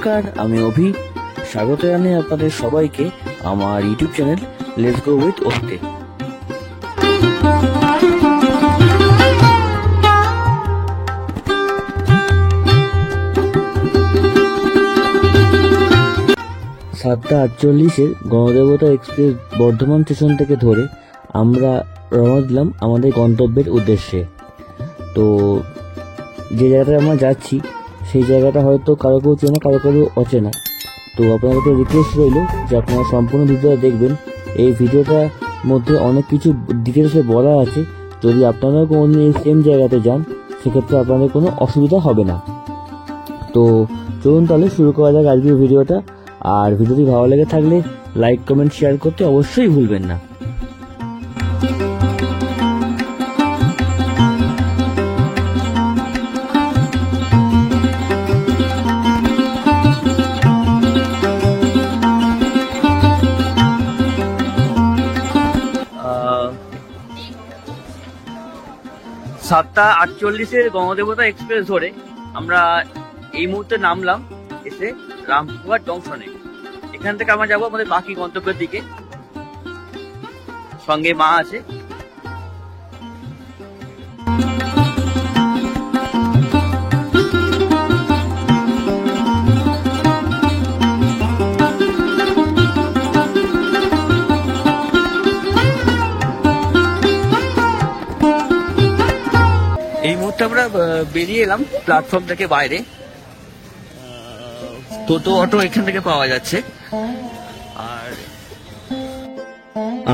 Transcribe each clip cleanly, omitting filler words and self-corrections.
নমস্কার, আমি অভি। স্বাগত জানাই আপনাদের সবাইকে আমার YouTube channel let's go with অভিতে। সাতটা 48-এর গণদেবতা এক্সপ্রেস বর্ধমান স্টেশন থেকে ধরে আমরা রওনা দিলাম আমাদের গন্তব্যের উদ্দেশ্যে। তো যে জায়গাটায় আমরা যাচ্ছি সেই জায়গাটা হয়তো কারো কেউ চেনা, কারো কারো অচেনা। তো আপনাদের রিকোয়েস্ট রইল যে আপনারা সম্পূর্ণ ভিডিওটা দেখবেন। এই ভিডিওটার মধ্যে অনেক কিছু ডিটেলসে বলা আছে। যদি আপনারা কোনো এই সেম জায়গাতে যান সেক্ষেত্রে আপনাদের কোনো অসুবিধা হবে না। তো চলুন তাহলে শুরু করা যাক আজকের ভিডিওটা। আর ভিডিওটি ভালো লেগে থাকলে লাইক, কমেন্ট, শেয়ার করতে অবশ্যই ভুলবেন না। সাতটা 48-এর গণদেবতা এক্সপ্রেস ধরে আমরা এই মুহূর্তে নামলাম এসে রামপুরহাট জংশনে। এখান থেকে আমরা যাবো আমাদের বাকি গন্তব্যের দিকে। সঙ্গে মা আছে। এই মুহূর্তে আমরা বেরিয়ে এলাম প্ল্যাটফর্ম থেকে বাইরে। টোটো অটো এখান থেকে পাওয়া যাচ্ছে।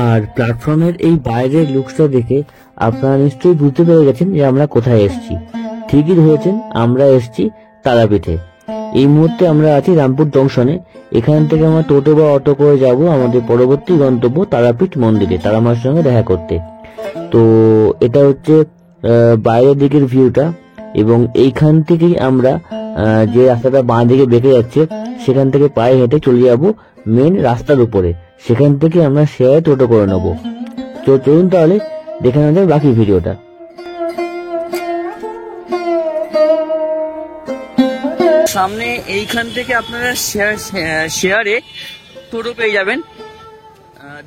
আর প্ল্যাটফর্মের এই বাইরের লুকসটা দেখে আপনারা নিশ্চয়ই বুঝতে পেরে গেছেন যে আমরা কোথায় এসেছি। ঠিকই ধরেছেন, আমরা এসেছি তারাপীঠে। এই মুহূর্তে আমরা আছি রামপুর জংশনে। এখান থেকে আমরা টোটো বা অটো করে যাব আমাদের পরবর্তী গন্তব্য তারাপীঠ মন্দিরে, তারা মার সঙ্গে দেখা করতে। তো এটা হচ্ছে বাইরের দিকের ভিউটা, এবং এইখান থেকেই আমরা যে রাস্তাটা বাঁ দিকে বেঁকে যাচ্ছে সেখান থেকে পায়ে হেঁটে চলে যাব মেন রাস্তার উপরে। সেখান থেকে আমরা শেয়ারে টোটো করে নেব। তো চলুন তাহলে দেখে নেওয়া যায় বাকি ভিডিওটা। সামনে এইখান থেকে আপনারা শেয়ারে টোটো পেয়ে যাবেন।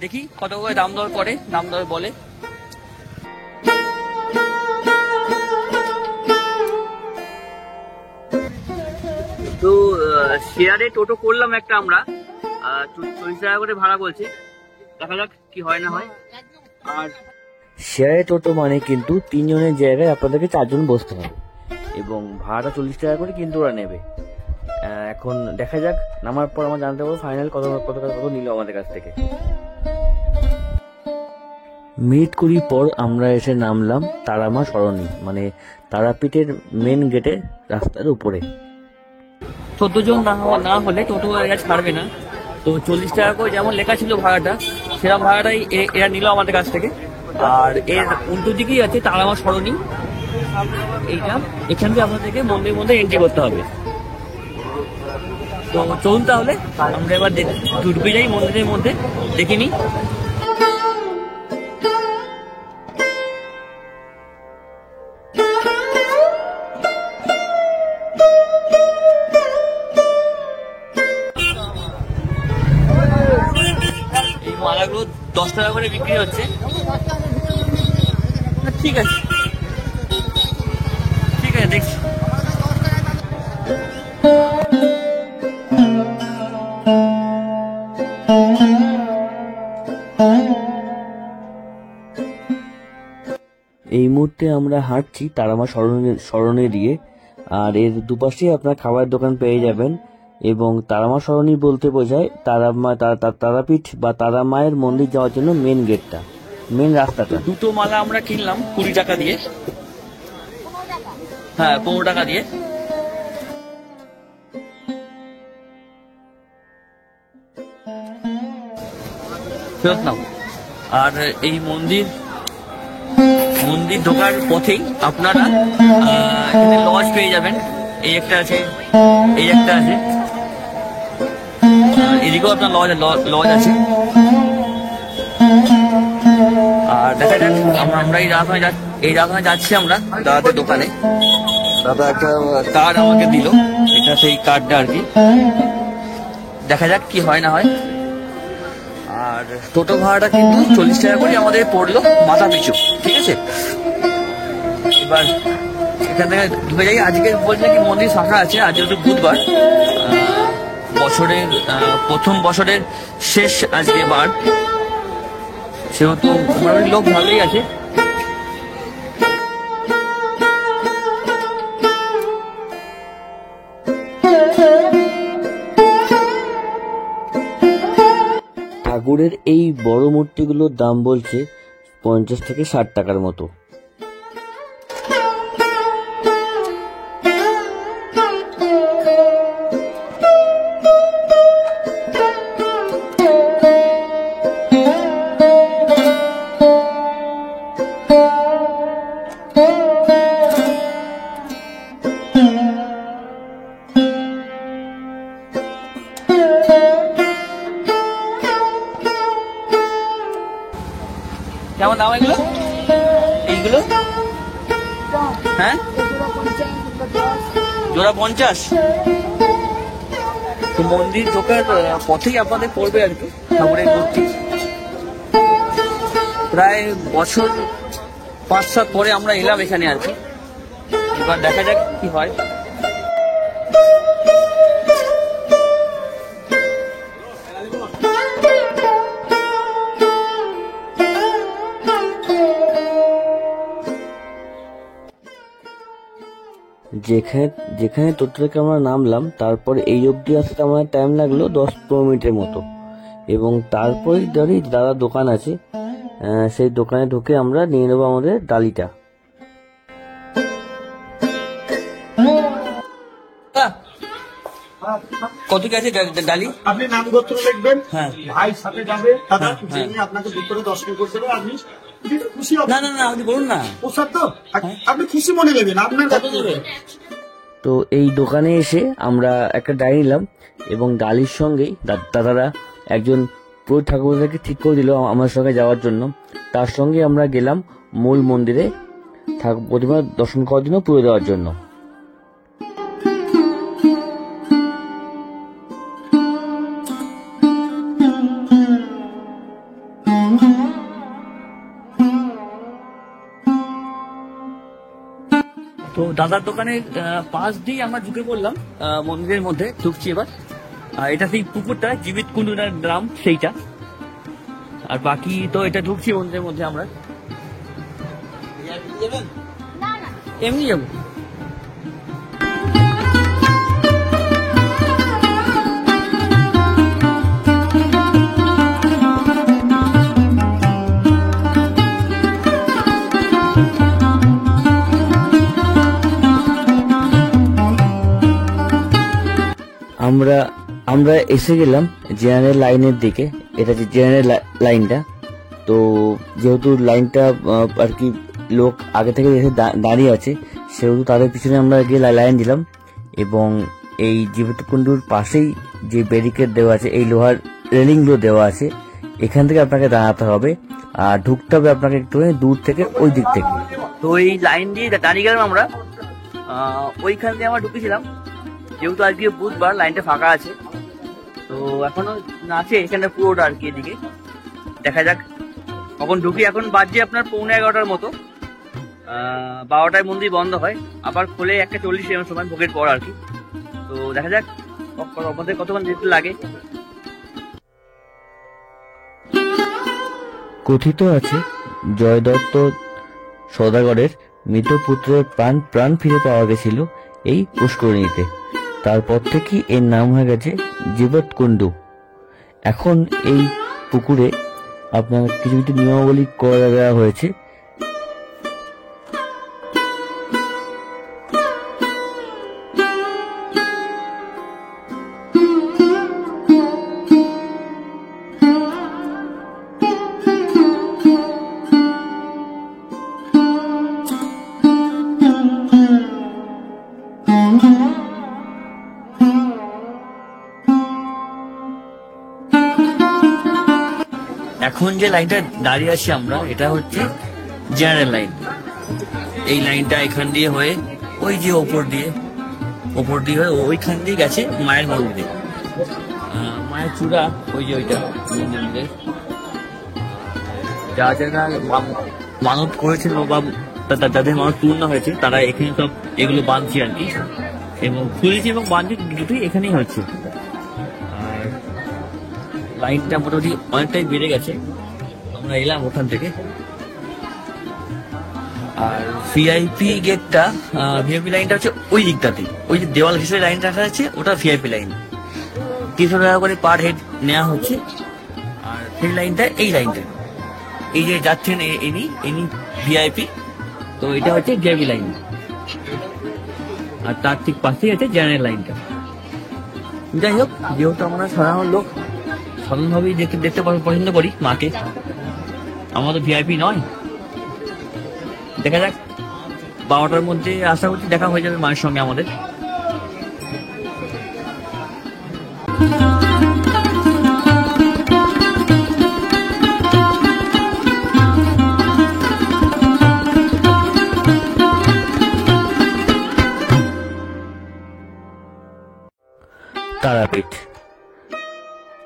দেখি কত করে দাম দর করে, দাম দর বলে। তো শেয়ারে টোটো করলাম একটা আমরা, 40 টাকা করে ভাড়া বলছে। দেখা যাক কি হয় না হয়। আর শেয়ারে টোটো মানে কিন্তু 3 জনের জায়গায় আপনাদেরকে 4 জন বসতে হবে, এবং ভাড়াটা 40 টাকা করে কিন্তু ওরা নেবে। এখন দেখা যাক, নামার পর আমরা জানতে পারবো ফাইনাল কত নিল আমাদের কাছ থেকে। মিনিট 20 পর আমরা এসে নামলাম তারামা সরণি, মানে তারাপীঠের মেন গেটে রাস্তার উপরে। 14 জন না হলে টোটো ছাড়বে না। তো 40 টাকা করে যেমন লেখা ছিল ভাড়াটা, সেরকম ভাড়াটাই এরা নিল আমাদের কাছ থেকে। আর এর উল্টো দিকেই আছে তারামা সরণি। এইটা এখান থেকে আপনাদেরকে মন্দিরের মধ্যে এন্ট্রি করতে হবে। তো চলুন তাহলে আমরা এবার ঢুকে যাই মন্দিরের মধ্যে, দেখে নিই। মালাগুলো 10 টাকা করে বিক্রি হচ্ছে। ঠিক আছে দেখছি। এই মুহূর্তে আমরা হাঁটছি তারামা সরণি দিয়ে। আর এর দুপাশে আপনার খাবার দোকান পেয়ে যাবেন। এবং তারামা সরণি বলতে বোঝায় তারাপীঠ বা তারা মায়ের মন্দির যাওয়ার জন্য মেন গেটটা, মেন রাস্তাটা। দুটো মালা আমরা কিনলাম 20 টাকা দিয়ে। হ্যাঁ, 15 টাকা দিয়ে। ফেরত নাও। আর এই মন্দির ঢোকার পথেই আপনারা এখানে লজ পেয়ে যাবেন। এই একটা আছে, এই একটা আছে, এদিকেও আপনার লজ আছে। আর দেখা যাক আমরা এই রাস্তায় যাচ্ছি আমরা দাদাদের দোকানে। দাদা একটা কার্ড আমাকে দিল, এটা সেই কার্ডটা আর কি, দেখা যাক কি হয় না হয়। আর টোটো ভাড়াটা কিন্তু 40 টাকা করে আমাদের পড়লো মাথা পিছু, ঠিক আছে। এবার এখান থেকে ঢুকে যাই। আজকে বলছে কি মন্দির ফাঁকা আছে, আজ যেহেতু বুধবার, বছরের প্রথম বছরের শেষ আজকে বার, সেহেতু মোটামুটি লোক ভালোই আছে। ঠাকুরের এই বড় মূর্তিগুলোর দাম বলছে 50 থেকে 60 টাকার মতো। কেমন দাম এগুলো? এইগুলো হ্যাঁ জোড়া 50। তো মন্দির ঢোকার পথেই আপনাদের পড়বে আর কি ঠাকুরের মূর্তি। প্রায় বছর 5-7 পরে আমরা এলাম এখানে আর কি। এবার দেখা যাক কি হয়। যেখানে যেখানে টোটো থেকে আমরা নামলাম, তারপর এই অবধি আসতে আমার টাইম লাগলো 10-15 মিনিটের মতো। এবং তারপরে ধরি দাদা দোকান আছে, সেই দোকানে ঢুকে আমরা নিয়ে নেবো আমাদের ডালিটা। কত কি আছে ডালি? আপনি নাম গোত্র লিখবেন, হ্যাঁ ভাই সাথে যাবে, দাদা হ্যাঁ। আপনাকে ভিতরে দর্শন করতে হবে। আপনি খুশি না না না আপনি বলুন না। প্রসাদ তো আপনি খুশি মনে নেবেন, আপনার কত দেবে? তো এই দোকানে এসে আমরা একটা ডালি নিলাম এবং ডালির সঙ্গেই দাদারা একজন পুরো ঠাকুরদাকে ঠিক করে দিল আমার সঙ্গে যাওয়ার জন্য। তার সঙ্গে আমরা গেলাম মূল মন্দিরে প্রতিমা দর্শন করার জন্য, পুজো দেওয়ার জন্য। তো দাদার দোকানের পাশ দিয়ে আমরা ঢুকে পড়লাম মন্দিরের মধ্যে, ঢুকছি এবার। এটা সেই পুকুরটা, জীবিত কুণ্ডুর গ্রাম সেইটা। আর বাকি তো এটা ঢুকছি মন্দিরের মধ্যে আমরা। এমনি যাবো। আমরা আমরা এসে গেলাম জেনারেল লাইনের দিকে। এটা যে জেনারেল লাইনটা, তো যেহেতু লাইনটা আর কি লোক আগে থেকে এসে দাঁড়িয়ে আছে, সেহেতু তাদের পিছনে আমরা গিয়ে লাইন দিলাম। এবং এই জীবিতকুণ্ডুর পাশেই যে ব্যারিকেড দেওয়া আছে, এই লোহার রেলিংগুলো দেওয়া আছে, এখান থেকে আপনাকে দাঁড়াতে হবে। আর ঢুকতে হবে আপনাকে একটু দূর থেকে, ওই দিক থেকে। তো এই লাইন দিয়ে দাঁড়িয়ে গেলাম আমরা। ওইখান দিয়ে আমরা ঢুকেছিলাম, যেহেতু আজকে বুধবার লাইনটা ফাঁকা আছে। তো এখনো আছে এখানে পুরোটা আর কি। এদিকে দেখা যাক কখন ঢুকি। এখন বাজছে আপনার 11:15 মতো। 12টায় মন্দির বন্ধ হয়, আবার খোলে 1:40 এমন সময় ভোগের পর আর কি। তো দেখা যাক আমাদের কতক্ষণ যেতে লাগে। কথিত আছে জয় দত্ত সওদাগরের মৃত পুত্রের প্রাণ ফিরে পাওয়া গেছিল এই পুষ্করিণীতে। তারপর থেকে এর নাম হয়ে গেছে জীবৎকুণ্ডু। এখন এই পুকুরে আপনার কিছু কিছু নিয়মাবলী করে দেওয়া হয়েছে। এখন যে লাইনটা দাঁড়িয়ে আছি আমরা, এটা হচ্ছে জেনারেল লাইন। এই লাইনটা এখান দিয়ে হয়ে ওই যে ওপর দিয়ে ওইখান দিয়ে গেছে মায়ের মন্দিরে। মায়ের চূড়া ওই যে ওইটা মন্দিরের, যারা মানত করেছেন বা যাদের মানত পূর্ণ হয়েছে তারা এখানে সব এগুলো বাঁধছে আর কি, এবং খুলেছে এবং বাঁধছে দুটোই এখানেই হচ্ছে। আর লাইনটা মোটামুটি অনেকটাই বেড়ে গেছে, আমরা এলাম ওখান থেকে। আর ভিআইপি গেটটা, ভিআইপি লাইনটা হচ্ছে ওই দিকটাতে, ওই যে দেওয়াল হিসেবে লাইনটা রাখা আছে ওটা ভিআইপি লাইন, 300 টাকা করে পার হেড নেওয়া হচ্ছে। আর সেই লাইনটা এই লাইনটা, এই যে যাচ্ছেন ইনি ভিআইপি, তো এটা হচ্ছে ভিআইপি লাইন। আর তার ঠিক পাশেই আছে জেনারেল লাইনটা। যাই হোক, যেহেতু আমরা সাধারণ লোক সাধারণভাবেই দেখতে পছন্দ করি মাকে, আমরা তো ভিআইপি নয়। দেখা যাক, 12টার মধ্যে আশা করছি দেখা হয়ে যাবে মায়ের সঙ্গে আমাদের।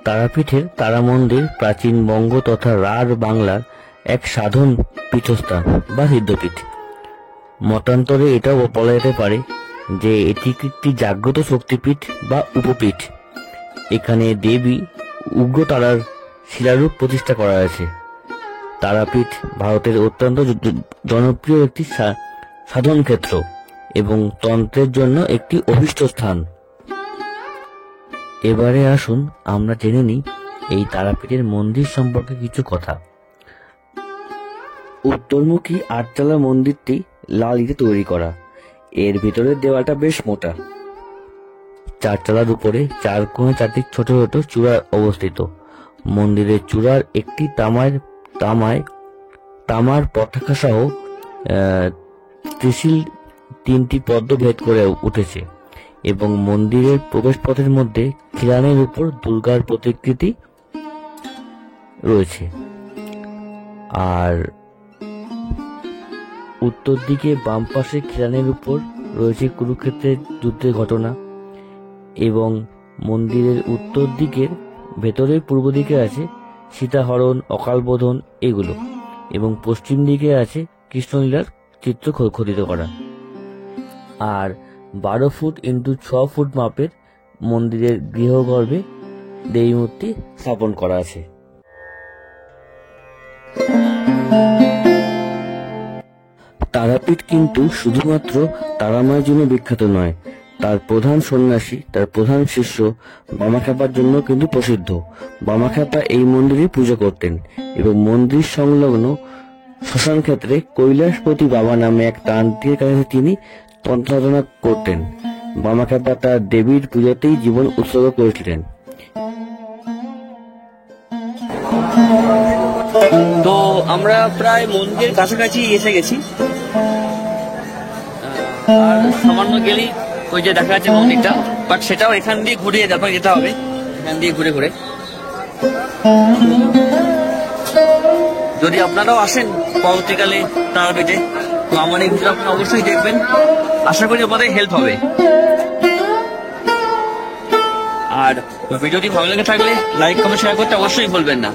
তারাপীঠের তারা মন্দির প্রাচীন বঙ্গ তথা রাঢ় বাংলার এক সাধন পীঠস্থান বা সিদ্ধপীঠ। মতান্তরে এটাও বলা যেতে পারে যে এটি একটি জাগ্রত শক্তিপীঠ বা উপপীঠ। এখানে দেবী উগ্রতারার শিলারূপ প্রতিষ্ঠা করা আছে। তারাপীঠ ভারতের অত্যন্ত জনপ্রিয় একটি সাধন ক্ষেত্র এবং তন্ত্রের জন্য একটি অভীষ্ট স্থান। এবারে আসুন আমরা জেনে নিই এই তারাপীঠের মন্দির সম্পর্কে কিছু কথা। উত্তরমুখী আটচালা মন্দিরটি লাল ইটে তৈরি করা। এর ভিতরের দেওয়ালটা বেশ মোটা। চারচালার উপরে 4 কোণে 4টি ছোট ছোট চূড়া অবস্থিত। মন্দিরের চূড়ার একটি তামার পতাকা সহ ত্রিশূল 3টি পদ্ম ভেদ করে উঠেছে এবং মন্দিরের প্রবেশ পথের মধ্যে খিলানের উপর দুর্গার প্রতিকৃতি রয়েছে। আর উত্তর দিকে বাম পাশে খিলানের উপর রয়েছে কুরুক্ষেত্রের যুদ্ধের ঘটনা, এবং মন্দিরের উত্তর দিকের ভেতরের পূর্ব দিকে আছে সীতাহরণ, অকালবোধন এগুলো, এবং পশ্চিম দিকে আছে কৃষ্ণলীলার চিত্র খোদিত করা। আর 12 ফুট ইন্টু 6 ফুট মাপের মন্দিরের গৃহগর্ভে দেবী মূর্তি স্থাপন করা আছে। তারাপীঠ কিন্তু শুধুমাত্র তারামায়ের জন্য বিখ্যাত নয়, তার প্রধান সন্ন্যাসী, তার প্রধান শিষ্য বামাখ্যাপার জন্য কিন্তু প্রসিদ্ধ। বামাখ্যাপা এই মন্দিরে পুজো করতেন এবং মন্দির সংলগ্ন শ্মশান ক্ষেত্রে কৈলাসপতি বাবা নামে এক তান্ত্রিকের কাছে তিনি তন্ত্র সাধনা করতেন। বামাখ্যাপা তার দেবীর পূজাতেই জীবন উৎসর্গ করেছিলেন। তো আমরা প্রায় মন্দিরের কাছাকাছি এসে গেছি, আর সামান্য গেলেই ওই যে দেখা যাচ্ছে মন্দিরটা, বাট সেটাও এখান দিয়ে ঘুরে যেতে হবে, এখান দিয়ে ঘুরে ঘুরে। যদি আপনারাও আসেন পরবর্তীকালে তারাপীঠে, তো আমার এই ভিডিও আপনি অবশ্যই দেখবেন, আশা করি আপনাদের হেল্প হবে। আর ভিডিওটি ভালো লেগে থাকলে লাইক কমেন্ট শেয়ার করতে অবশ্যই ভুলবেন না।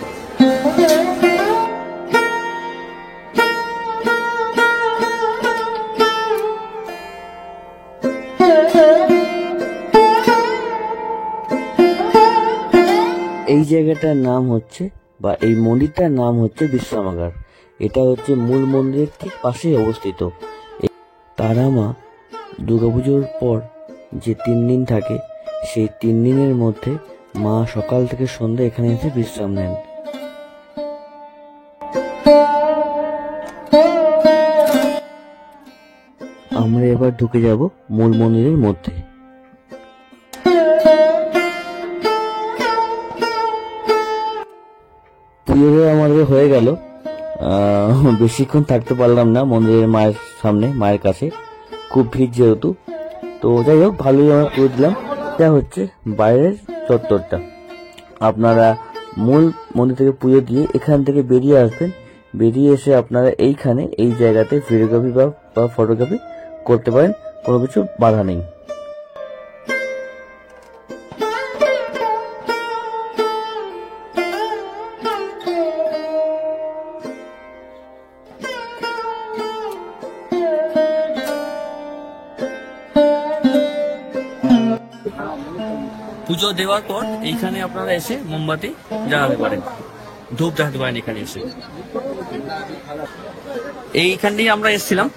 এই জায়গাটার নাম হচ্ছে বা এই মন্দিরটার নাম হচ্ছে বিশ্রামাগার। এটা হচ্ছে মূল মন্দিরের ঠিক পাশেই অবস্থিত। তারা মা দুর্গাপুজোর পর যে 3 দিন থাকে, সেই 3 দিনের মধ্যে মা সকাল থেকে সন্ধ্যা এখানে এসে বিশ্রাম নেন। আমরা এবার ঢুকে যাব মূল মন্দিরের মধ্যে। পুজো আমাদের হয়ে গেল, বেশিক্ষণ থাকতে পারলাম না মন্দিরের মায়ের সামনে, মায়ের কাছে খুব ভিড় যেহেতু। তো যাই হোক, ভালোই আমরা পুজো দিলাম। এটা হচ্ছে বাইরের চত্বরটা। আপনারা মূল মন্দির থেকে পুজো দিয়ে এখান থেকে বেরিয়ে আসবেন। বেরিয়ে এসে আপনারা এইখানে এই জায়গাতে ভিডিওগ্রাফি বা ফটোগ্রাফি করতে পারেন, কোনো কিছু বাধা নেই। পুজো দেওয়ার পর এইখানে আপনারা এসে মোমবাতি জ্বালাতে পারেন, ধূপ জ্বালাতে পারেন এখানে এসে। এইখান দিয়ে আমরা এসেছিলাম,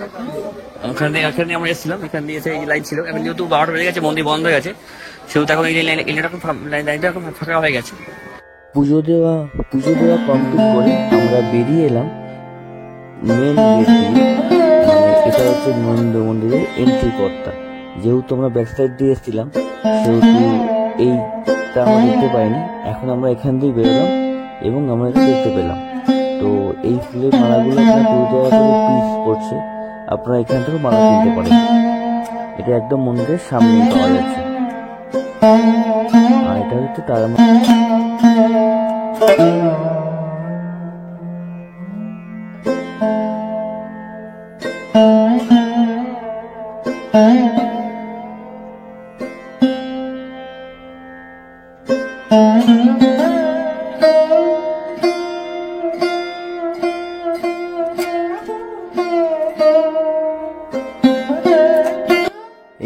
এখানে আমরা এসেছিলাম, এখান দিয়ে এসে এই লাইন ছিল। এখন যেহেতু 12টা বেজে গেছে, মন্দির বন্ধ হয়ে গেছে, সেহেতু এখন এই লাইনটা এখন ফাঁকা হয়ে গেছে। পুজো দেওয়া কমপ্লিট করে আমরা বেরিয়ে এলাম মেন গেট দিয়ে। এটা হচ্ছে মন্দিরের এন্ট্রি পথটা। যেহেতু আমরা ব্যাক সাইড দিয়ে এসেছিলাম, সেহেতু এইটা আমরা দেখতে পাইনি। এখন আমরা এখান দিয়ে বেরোলাম এবং আমরা এটা দেখতে পেলাম। তো এই ফুলের মালাগুলো আপনার 2 টাকা করে পিস পড়ছে, আপনারা এখান থেকে মালা কিনতে পারেন। এটা একদম মন্দিরের সামনে পাওয়া যাচ্ছে। আর এটা হচ্ছে তারা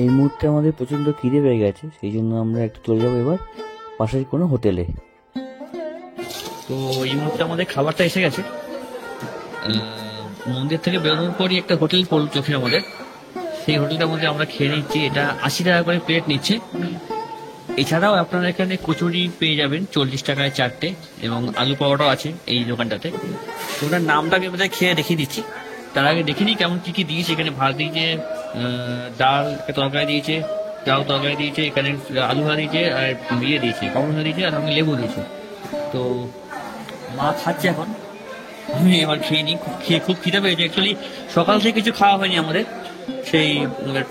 এই মুহূর্তে আমাদের প্রচন্ড খিদে পেয়ে গেছে, সেই জন্য আমরা একটু চলে যাবো এবার পাশের কোনো হোটেলে। তো এই মুহূর্তে আমাদের খাবারটা এসে গেছে। মন্দির থেকে বেরোনোর পরই একটা হোটেল পড়ল চোখে আমাদের, সেই হোটেলটার মধ্যে আমরা খেয়ে নিচ্ছি। এটা 80 টাকা করে প্লেট নিচ্ছে। এছাড়াও আপনারা এখানে কচুরি পেয়ে যাবেন 40 টাকায় 4টে, এবং আলু পাওয়াটাও আছে এই দোকানটাতে। তো ওটার নামটা আমি আপনাদের খেয়ে দেখিয়ে দিচ্ছি। তার আগে দেখিনি কেমন কি কি দিয়েছে। এখানে ভাত দিয়েছে, ডাল, তরকারি দিয়েছে, চাউ তরকারি দিয়েছে, এখানে আলু ভাজা দিয়েছে, আর ইয়ে দিয়েছে, কমল ভাজা দিয়েছে, আর সঙ্গে লেবু দিয়েছে। তো মা খাচ্ছে এখন, আমি এবার খেয়ে নিই। খুব খিদে পেয়েছে। অ্যাকচুয়ালি সকাল থেকে কিছু খাওয়া হয়নি আমাদের, সেই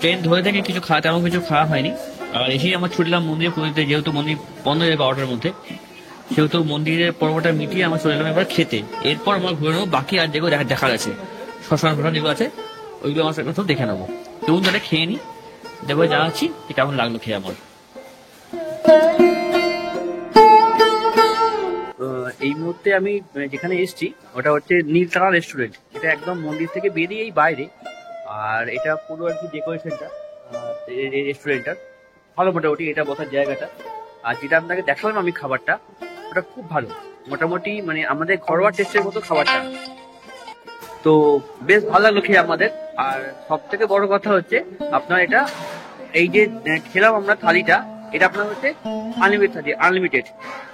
ট্রেন ধরে থেকে তেমন কিছু খাওয়া হয়নি। আর এসেই আমরা ছুটলাম মন্দিরে পুজো দিতে, যেহেতু মন্দির বন্ধ হয়ে যাবে 12টার মধ্যে, সেহেতু মন্দিরের পর্বটা মিটিয়ে আমরা চলে এলাম এবার খেতে। এরপর আমরা ঘুরে নেবো বাকি আর যেগুলো দেখা গেছে, শ্মশান যেগুলো আছে ওইগুলো আমার সাথে দেখে নেবো। তবুন তাহলে খেয়ে নিই, দেখবো জানাচ্ছি কেমন লাগলো খেয়ে আমার। এই মুহূর্তে আমি যেখানে এসেছি ওটা হচ্ছে নীলতারা রেস্টুরেন্ট। এটা একদম মন্দির থেকে বেরিয়েই বাইরে, আর এটা পুরো আর কি ডেকোরেশনটা এই রেস্টুরেন্টটার ভালো মোটামুটি, এটা বসার জায়গাটা। আর যেটা আপনাকে দেখালাম আমি খাবারটা, ওটা খুব ভালো, মোটামুটি মানে আমাদের ঘরোয়া টেস্টের মতো খাবারটা। তো বেশ ভালো লাগলো খেয়ে আমাদের। আর সব থেকে বড় কথা হচ্ছে আপনার এটা এই যে খেলাম আমরা থালিটা, এটা আপনার হচ্ছে আনলিমিটেড।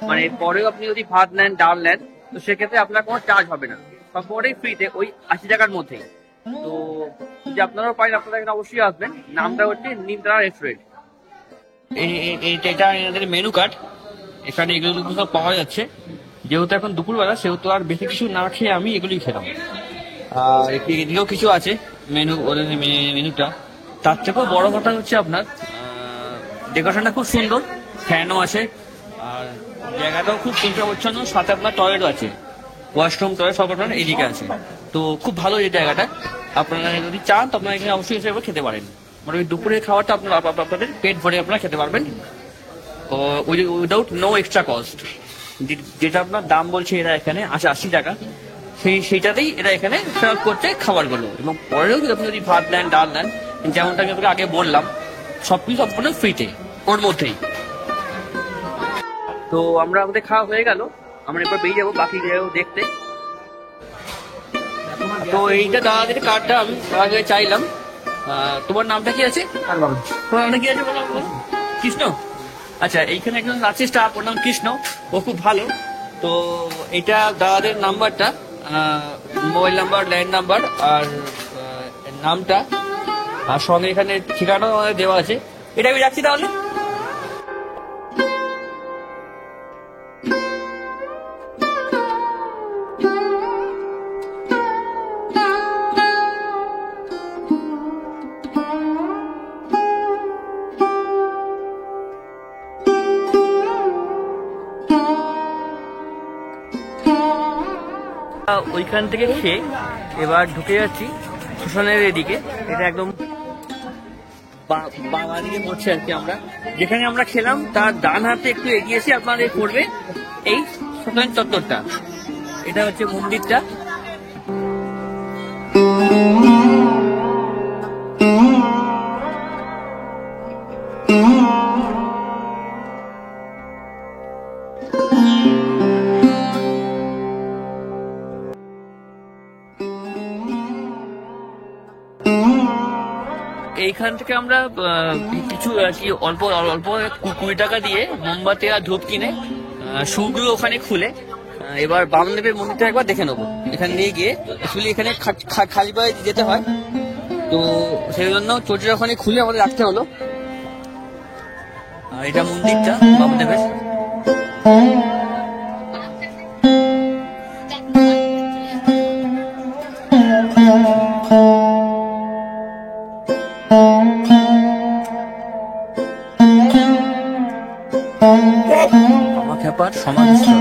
মানে পরেও আপনি যদি ভাত নেন, ডাল নেন, তো সেক্ষেত্রে আপনার কোনো চার্জ হবে না, সবকটাই ফ্রিতে ওই 80 টাকার মধ্যেই। তো যদি আপনারাও পারেন, আপনারা এখানে অবশ্যই আসবেন। নামটা হচ্ছে নীলতারা রেস্টুরেন্ট। এটা এনাদের মেনু কার্ড, এখানে এগুলো সব পাওয়া যাচ্ছে। যেহেতু এখন দুপুরবেলা, সেহেতু আর বেশি কিছু না খেয়ে আমি এগুলোই খেলাম। আর এদিকেও কিছু আছে মেনুটা। তার থেকেও বড় কথা হচ্ছে আপনার ডেকোরেশনটা খুব সুন্দর, ফ্যানও আছে, আর জায়গাটাও খুব পরিষ্কার-পরিচ্ছন্ন, সাথে আপনার টয়লেটও আছে, ওয়াশরুম টয়লেট সব আপনার এইদিকে আছে। তো খুব ভালো এই জায়গাটা। আপনারা যদি চান তো আপনারা এখানে অবশ্যই এসে খেতে পারেন। মানে ওই দুপুরের খাবারটা আপনাদের পেট ভরে আপনারা খেতে পারবেন উইদাউট নো এক্সট্রা কস্ট। যেটা আপনার দাম বলছে এরা এখানে 80 টাকা, সেইটাতেই এরা এখানে সার্ভ করছে খাবারগুলো। এবং পরেও আপনি যদি ভাত নেন, ডাল নেন, যেমনটা আমি আপনাকে আগে বললাম, সবকিছু সম্পূর্ণ ফ্রিতে ওর মধ্যেই। তো আমাদের খাওয়া হয়ে গেল, আমরা এরপর বেরিয়ে যাবো বাকি জায়গাও দেখতে। তো এইটা দাদাদের কার্ডটা আমি আগে চাইলাম। তোমার নামটা কি আছে? তোমার নামটা কি আছে বলো? কৃষ্ণ। আচ্ছা, এইখানে একজন আছে স্টাফ, ওর নাম কৃষ্ণ, ও খুব ভালো। তো এটা দাদাদের নাম্বারটা, মোবাইল নাম্বার, ল্যান্ড নাম্বার, আর নামটা, আর সঙ্গে এখানে ঠিকানাও আমাদের দেওয়া আছে। এটা আমি রাখছি তাহলে। ওইখান থেকে খেয়ে এবার ঢুকে যাচ্ছি শ্মশানের এদিকে। এটা একদম বাঙালি দিকে পড়ছে আর কি। আমরা যেখানে আমরা খেলাম তার ডান হাতে একটু এগিয়ে এসে আপনাদের পড়বে এই শ্মশান চত্বরটা। এটা হচ্ছে মন্দিরটা। এইখান থেকে আমরা কিছু আর কি অল্প অল্প 20 টাকা দিয়ে মোমবাতি আর ধূপ কিনে শুগুলো ওখানে খুলে এবার বামদেবের মন্দিরটা একবার দেখে নেবো। এখানে নিয়ে গিয়ে অ্যাকচুয়ালি এখানে খালি পায়ে যেতে হয়, তো সেই জন্য চটিটা ওখানে খুলে আমাদের রাখতে হলো। আর এটা মন্দিরটা বামদেবের। কামাখ্যাপার সমাধিস্থল।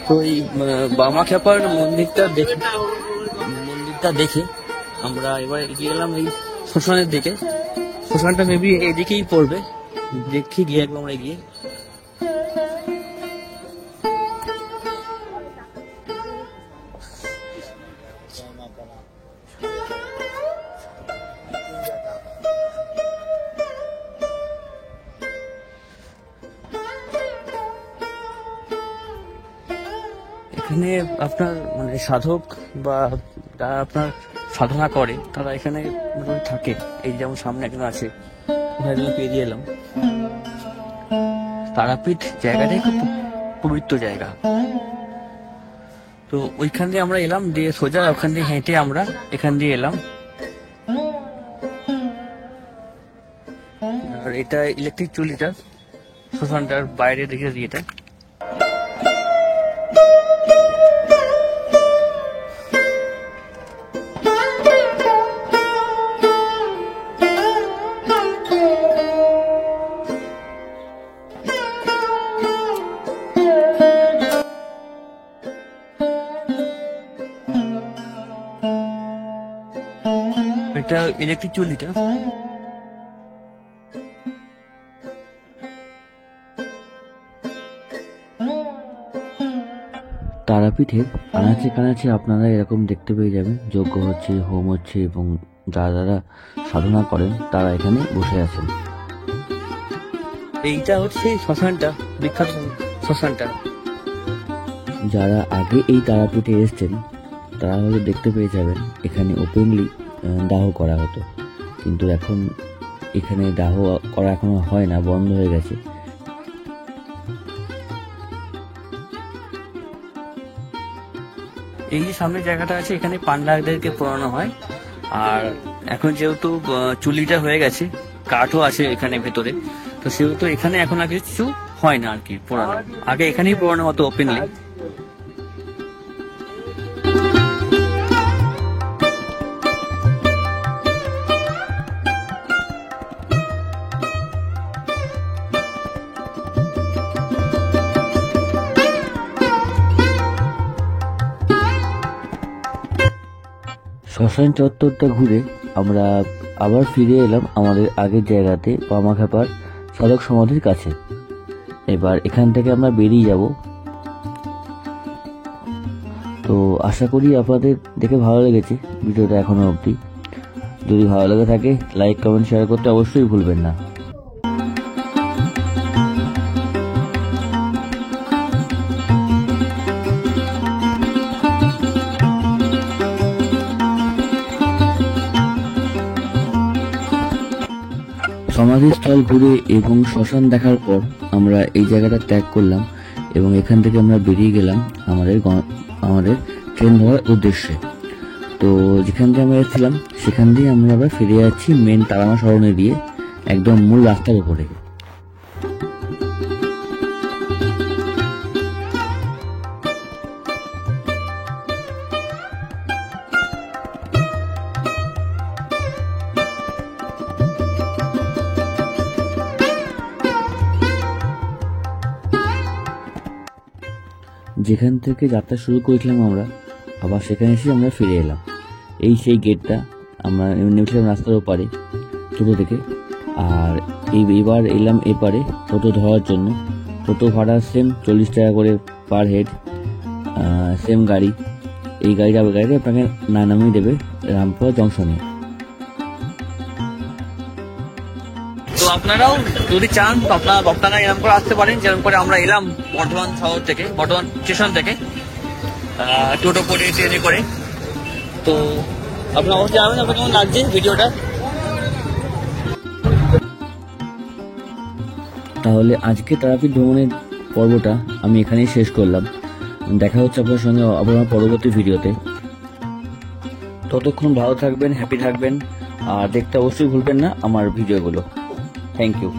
তো এই বামাখ্যাপার মন্দিরটা দেখে আমরা এবার এগিয়ে গেলাম এই শ্মশানের দিকে। শ্মশানটা মেবি এদিকেই পড়বে, দেখি গিয়ে একবার আমরা এগিয়ে। এখানে আপনার মানে সাধক বা যারা আপনার সাধনা করে তারা এখানে থাকে। এই যেমন সামনে একজন আছে, ওখানে পেরিয়ে এলাম। তারাপীঠ জায়গাটাই খুব পবিত্র জায়গা। তো ওইখান দিয়ে আমরা এলাম, দিয়ে সোজা ওখান দিয়ে হেঁটে আমরা এখান দিয়ে এলাম। আর এটা ইলেকট্রিক চুলিটা শ্মশানটার বাইরে দেখেছি এটা। এটা ইলেকট্রিক চুলিটা। তারাপীঠের আনাচে কানাচে আপনারা এরকম দেখতে পেয়ে যাবেন, যজ্ঞ হচ্ছে, হোম হচ্ছে এবং যারা সাধনা করেন তারা এখানে বসে আছেন। এইটা হচ্ছে শ্মশানটা, বিখ্যাত শ্মশানটা। যারা আগে এই তারাপীঠে এসছেন তারা হয়তো দেখতে পেয়ে যাবেন এখানে ওপেনলি দাহ করা হতো, কিন্তু এখন এখানে দাহ করা এখনো হয় না, বন্ধ হয়ে গেছে। এই যে সামনে জায়গাটা আছে এখানে পান্ডাদেরকে পোড়ানো হয়। আর এখন যেহেতু চুলিটা হয়ে গেছে, কাঠও আছে এখানে ভেতরে, তো সেহেতু এখানে এখন আর কিছু হয় না আর কি পোড়ানো। আগে এখানেই পোড়ানো হতো ওপেনলি। শ্মশান চত্বরটা ঘুরে আমরা আবার ফিরে এলাম আমাদের আগের জায়গাতে, পামাখাপার সাধক সমাধির কাছে। এবার এখান থেকে আমরা বেরিয়ে যাব। তো আশা করি আপনাদের দেখে ভালো লেগেছে ভিডিওটা এখনো অবধি। যদি ভালো লেগে থাকে লাইক কমেন্ট শেয়ার করতে অবশ্যই ভুলবেন না। সমাধিস্থল ঘুরে এবং শ্মশান দেখার পর আমরা এই জায়গাটা ত্যাগ করলাম এবং এখান থেকে আমরা বেরিয়ে গেলাম আমাদের ট্রেন ধরার উদ্দেশ্যে। তো যেখান থেকে আমরা এসেছিলাম সেখান দিয়ে আমরা আবার ফিরে যাচ্ছি মেন তারামা সরণে দিয়ে, একদম মূল রাস্তার উপরে। যেখান থেকে যাত্রা শুরু করেছিলাম আমরা, আবার সেখানে এসে আমরা ফিরে এলাম। এই সেই গেটটা, আমরা নেমেছিলাম রাস্তার ওপারে টোটো থেকে। আর এবার এলাম এপারে টোটো ধরার জন্য। টোটো ভাড়া সেম 40 টাকা করে পার হেড, সেম গাড়ি। এই গাড়িটা আপনাকে না নামিয়ে দেবে রামপুরা জংশনে। তো আপনারাও যদি চান তো আপনারা এরকম করে আসতে পারেন, যেরকম করে আমরা এলাম বর্ধমান শহর থেকে, বর্ধমান স্টেশন থেকে টোটো করে ট্রেনে করে। তো আপনারা অবশ্যই যাবেন। আপনার কেমন লাগছে ভিডিওটা? তাহলে আজকে তারাপীঠ ভ্রমণের পর্বটা আমি এখানেই শেষ করলাম। দেখা হচ্ছে আপনার সঙ্গে আপনার পরবর্তী ভিডিওতে। ততক্ষণ ভালো থাকবেন, হ্যাপি থাকবেন, আর দেখতে অবশ্যই ভুলবেন না আমার ভিডিওগুলো। Thank you.